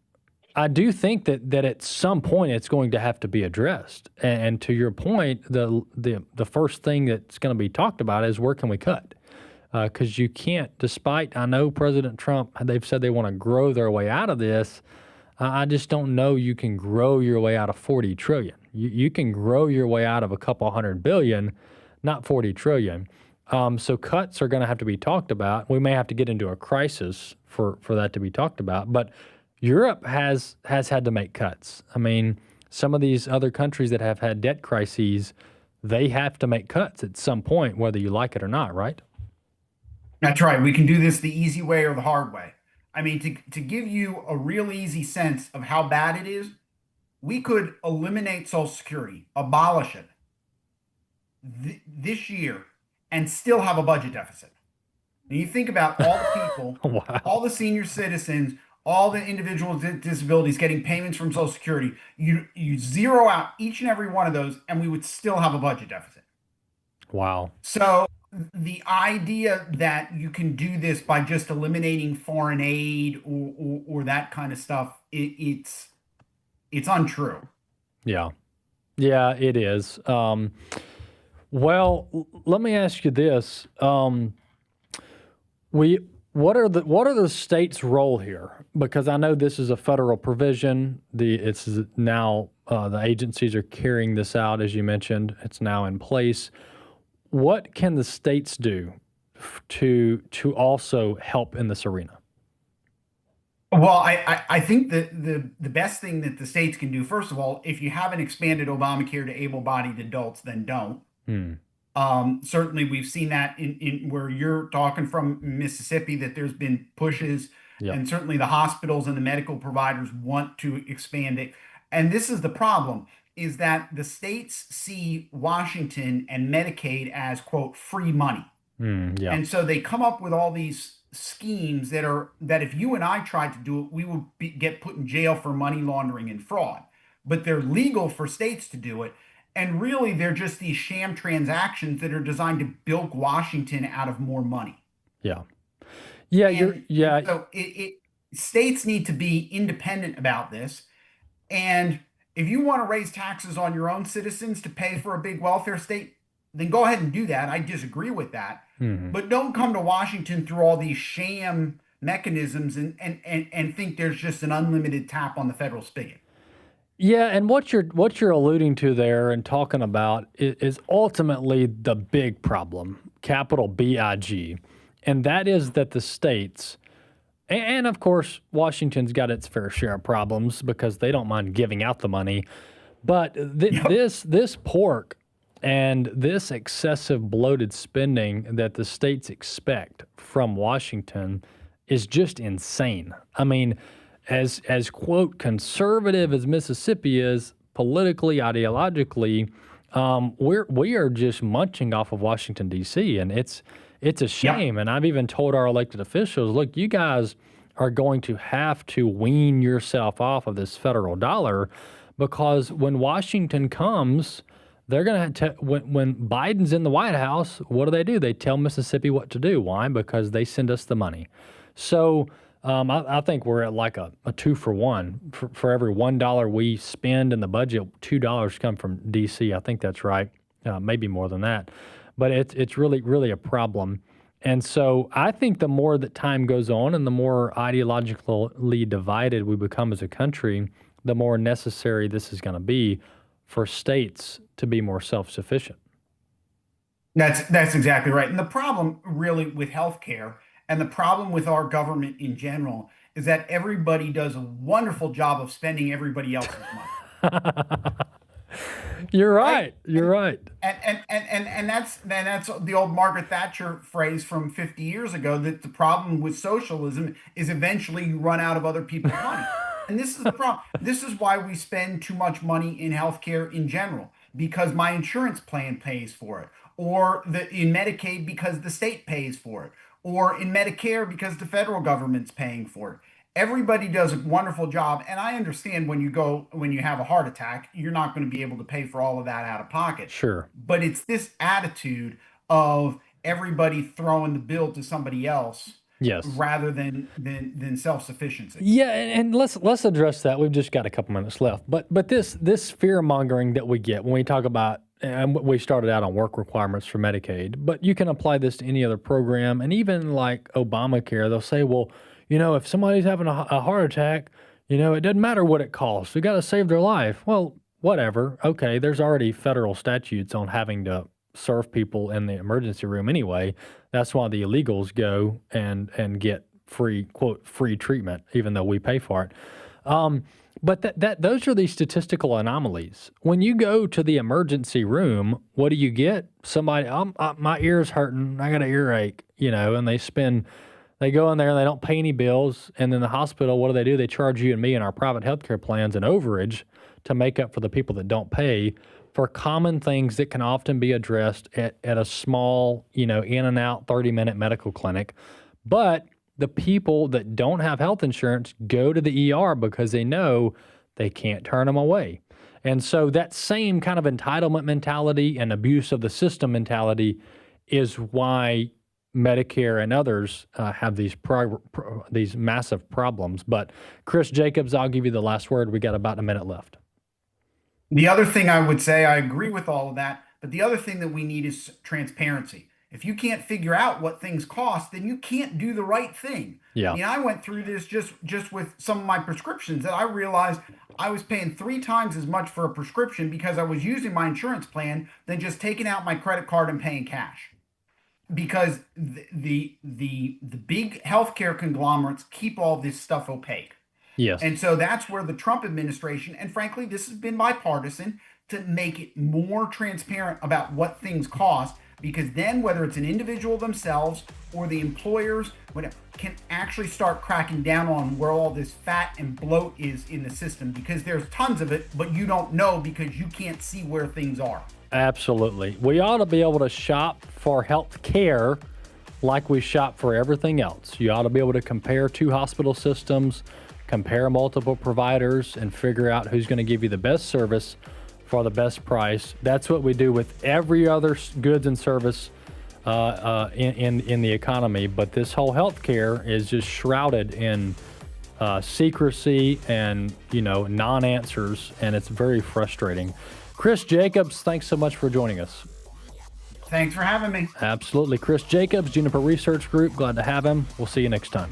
that at some point it's going to have to be addressed. And to your point, the first thing that's going to be talked about is where can we cut? Because you can't, despite, I know President Trump, they've said they want to grow their way out of this. I just don't know you can grow your way out of $40 trillion. You can grow your way out of a couple $100 billion, not $40 trillion. So cuts are going to have to be talked about. We may have to get into a crisis for that to be talked about. But Europe has had to make cuts. I mean, some of these other countries that have had debt crises, they have to make cuts at some point, whether you like it or not, right? That's right. We can do this the easy way or the hard way. I mean, to give you a real easy sense of how bad it is, we could eliminate Social Security, abolish it this year, and still have a budget deficit. And you think about all the people, all the senior citizens, all the individuals with disabilities getting payments from Social Security, you zero out each and every one of those, and we would still have a budget deficit. Wow. So the idea that you can do this by just eliminating foreign aid or that kind of stuff, it's untrue. Yeah. Yeah, it is. Well, let me ask you this. What are the states' role here? Because I know this is a federal provision. It's now the agencies are carrying this out, as you mentioned. It's now in place. What can the states do to also help in this arena? Well, I think the best thing that the states can do, first of all, if you haven't expanded Obamacare to able-bodied adults, then don't. Certainly, we've seen that in where you're talking from Mississippi, that there's been pushes, and certainly the hospitals and the medical providers want to expand it. And this is the problem, is that the states see Washington and Medicaid as, quote, free money. And so they come up with all these schemes that if you and I tried to do it, we would get put in jail for money laundering and fraud. But they're legal for states to do it. And really, they're just these sham transactions that are designed to bilk Washington out of more money. Yeah. So states need to be independent about this. And if you want to raise taxes on your own citizens to pay for a big welfare state, then go ahead and do that. I disagree with that. But don't come to Washington through all these sham mechanisms and think there's just an unlimited tap on the federal spigot. Yeah, and what you're alluding to there and talking about is ultimately the big problem, capital BIG, and that is that the states, and of course Washington's got its fair share of problems because they don't mind giving out the money, but this pork and this excessive bloated spending that the states expect from Washington is just insane. I mean, as quote conservative as Mississippi is politically, ideologically, we are just munching off of Washington D.C. and it's a shame. And I've even told our elected officials, look, you guys are going to have to wean yourself off of this federal dollar, because when Washington comes, they're going to when Biden's in the White House, what do? They tell Mississippi what to do. Why? Because they send us the money. So I think we're at like a 2-for-1. For every $1 we spend in the budget, $2 come from D.C. I think that's right. Maybe more than that. But it's really, really a problem. And so I think the more that time goes on and the more ideologically divided we become as a country, the more necessary this is going to be for states to be more self-sufficient. That's exactly right. And the problem really with healthcare and the problem with our government in general is that everybody does a wonderful job of spending everybody else's money. You're right. You're right. And that's the old Margaret Thatcher phrase from 50 years ago, that the problem with socialism is eventually you run out of other people's money. And this is the problem. This is why we spend too much money in healthcare in general, because my insurance plan pays for it, or in Medicaid because the state pays for it, or in Medicare because the federal government's paying for it. Everybody does a wonderful job, and I understand when you have a heart attack, you're not going to be able to pay for all of that out of pocket. Sure. But it's this attitude of everybody throwing the bill to somebody else, yes, rather than self-sufficiency. Yeah, and let's address that. We've just got a couple minutes left. But this fear-mongering that we get when we talk about, and we started out on work requirements for Medicaid, but you can apply this to any other program, and even like Obamacare, they'll say, well, if somebody's having a heart attack, it doesn't matter what it costs. We got to save their life. Well, whatever. Okay, there's already federal statutes on having to serve people in the emergency room anyway. That's why the illegals go and get free, quote, free treatment, even though we pay for it. But those are these statistical anomalies. When you go to the emergency room, what do you get? Somebody, my ear's hurting, I got an earache, and they go in there and they don't pay any bills. And then the hospital, what do? They charge you and me in our private healthcare plans an overage to make up for the people that don't pay for common things that can often be addressed at a small, in and out 30-minute medical clinic. But the people that don't have health insurance go to the ER because they know they can't turn them away. And so that same kind of entitlement mentality and abuse of the system mentality is why Medicare and others have these massive problems. But Chris Jacobs, I'll give you the last word. We got about a minute left. The other thing I would say, I agree with all of that, but the other thing that we need is transparency. If you can't figure out what things cost, then you can't do the right thing. Yeah. I mean, I went through this just with some of my prescriptions, that I realized I was paying 3 times as much for a prescription because I was using my insurance plan than just taking out my credit card and paying cash. Because the big healthcare conglomerates keep all this stuff opaque. Yes. And so that's where the Trump administration, and frankly, this has been bipartisan, to make it more transparent about what things cost, because then whether it's an individual themselves or the employers, can actually start cracking down on where all this fat and bloat is in the system, because there's tons of it, but you don't know because you can't see where things are. Absolutely. We ought to be able to shop for health care like we shop for everything else. You ought to be able to compare 2 hospital systems, compare multiple providers, and figure out who's going to give you the best service for the best price. That's what we do with every other goods and service in the economy. But this whole healthcare is just shrouded in secrecy and non-answers, and it's very frustrating. Chris Jacobs, thanks so much for joining us. Thanks for having me. Absolutely. Chris Jacobs, Juniper Research Group. Glad to have him. We'll see you next time.